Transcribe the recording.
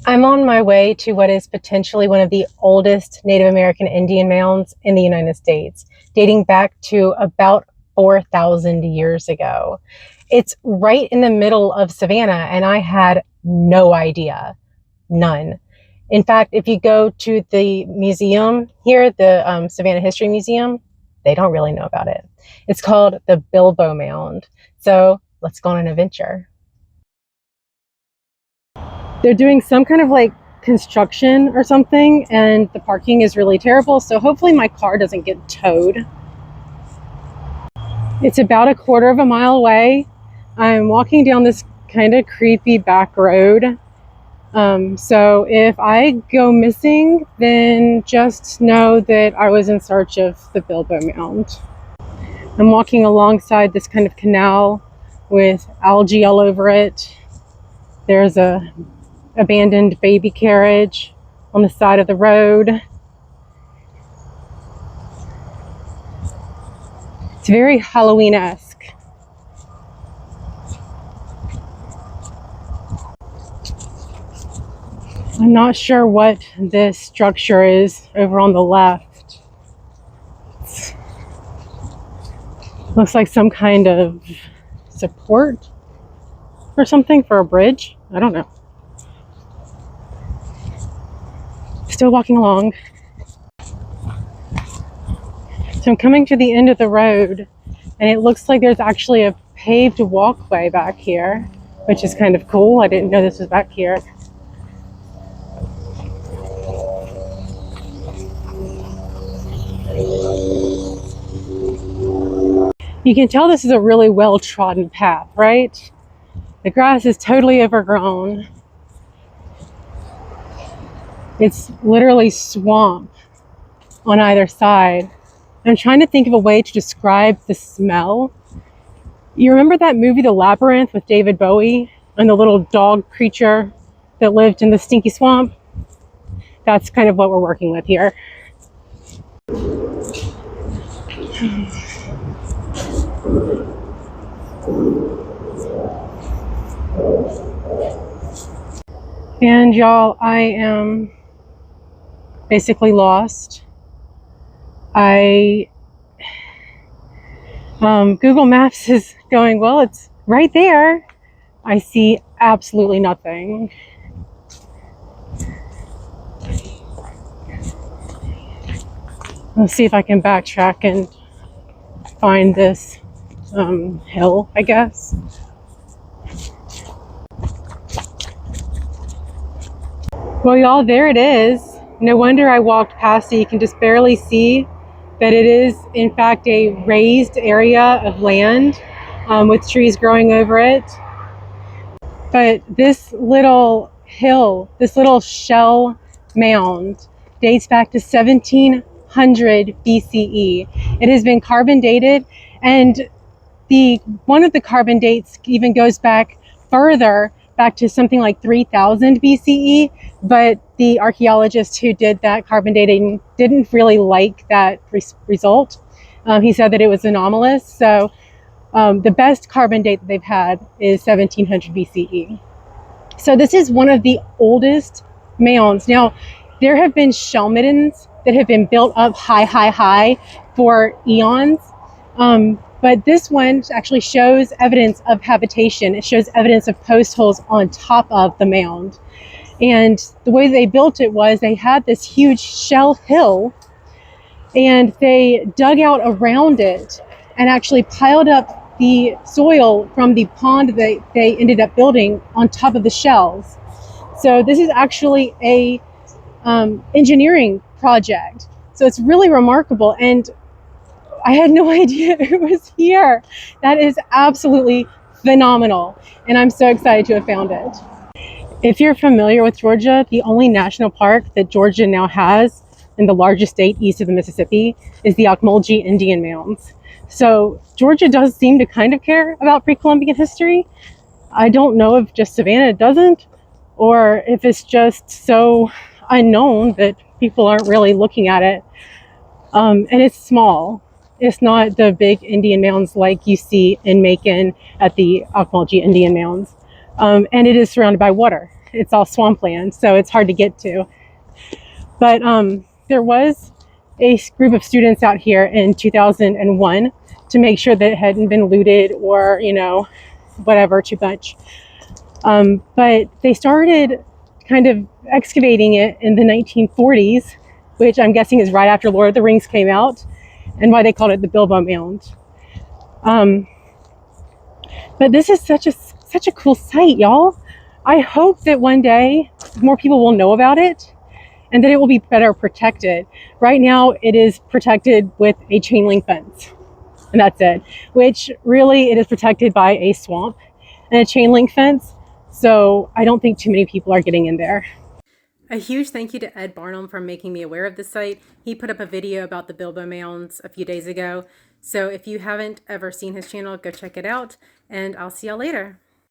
I'm on my way to what is potentially one of the oldest Native American Indian mounds in the United States, dating back to about 4,000 years ago. It's right in the middle of Savannah, and I had no idea. None. In fact, if you go to the museum here, the Savannah History Museum, they don't really know about it. It's called the Bilbo Mound. So let's go on an adventure. They're doing some kind of like construction or something, and the parking is really terrible, so hopefully my car doesn't get towed. It's about a quarter of a mile away. I'm walking down this kind of creepy back road. So if I go missing, then just know that I was in search of the Bilbo Mound. I'm walking alongside this kind of canal with algae all over it. There's a abandoned baby carriage on the side of the road. It's very Halloween-esque. I'm not sure what this structure is over on the left. Looks like some kind of support or something for a bridge. I don't know. Still walking along. So I'm coming to the end of the road, and it looks like there's actually a paved walkway back here, which is kind of cool. I didn't know this was back here. You can tell this is a really well-trodden path, right? The grass is totally overgrown. It's literally swamp on either side. I'm trying to think of a way to describe the smell. You remember that movie, The Labyrinth, with David Bowie and the little dog creature that lived in the stinky swamp? That's kind of what we're working with here. And y'all, I am basically lost. Google Maps is going, well, it's right there. I see absolutely nothing. Let's see if I can backtrack and find this hill, I guess. Well, y'all, there it is. No wonder I walked past it. You can just barely see that it is, in fact, a raised area of land with trees growing over it. But this little hill, this little shell mound, dates back to 1700 BCE. It has been carbon dated, and one of the carbon dates even goes back further, back to something like 3000 BCE, but the archaeologist who did that carbon dating didn't really like that result. He said that it was anomalous. So the best carbon date that they've had is 1700 BCE. So this is one of the oldest mounds. Now, there have been shell middens that have been built up high for eons. But this one actually shows evidence of habitation. It shows evidence of post holes on top of the mound. And the way they built it was they had this huge shell hill, and they dug out around it and actually piled up the soil from the pond that they ended up building on top of the shells. So this is actually a engineering project. So it's really remarkable. And I had no idea it was here. That is absolutely phenomenal. And I'm so excited to have found it. If you're familiar with Georgia, the only national park that Georgia now has, and the largest state east of the Mississippi, is the Ocmulgee Indian Mounds. So Georgia does seem to kind of care about pre-Columbian history. I don't know if just Savannah doesn't, or if it's just so unknown that people aren't really looking at it. And it's small. It's not the big Indian mounds like you see in Macon at the Ocmulgee Indian Mounds. And it is surrounded by water. it's all swampland, so it's hard to get to. But there was a group of students out here in 2001 to make sure that it hadn't been looted or, whatever too much. But they started kind of excavating it in the 1940s, which I'm guessing is right after Lord of the Rings came out, and why they called it the Bilbo Mound. But this is such a cool site, y'all. I hope that one day more people will know about it and that it will be better protected. Right now, it is protected with a chain link fence, and that's it, which really it is protected by a swamp and a chain link fence. So I don't think too many people are getting in there. A huge thank you to Ed Barnum for making me aware of the site. He put up a video about the Bilbo Mounds a few days ago. So if you haven't ever seen his channel, go check it out, and I'll see y'all later.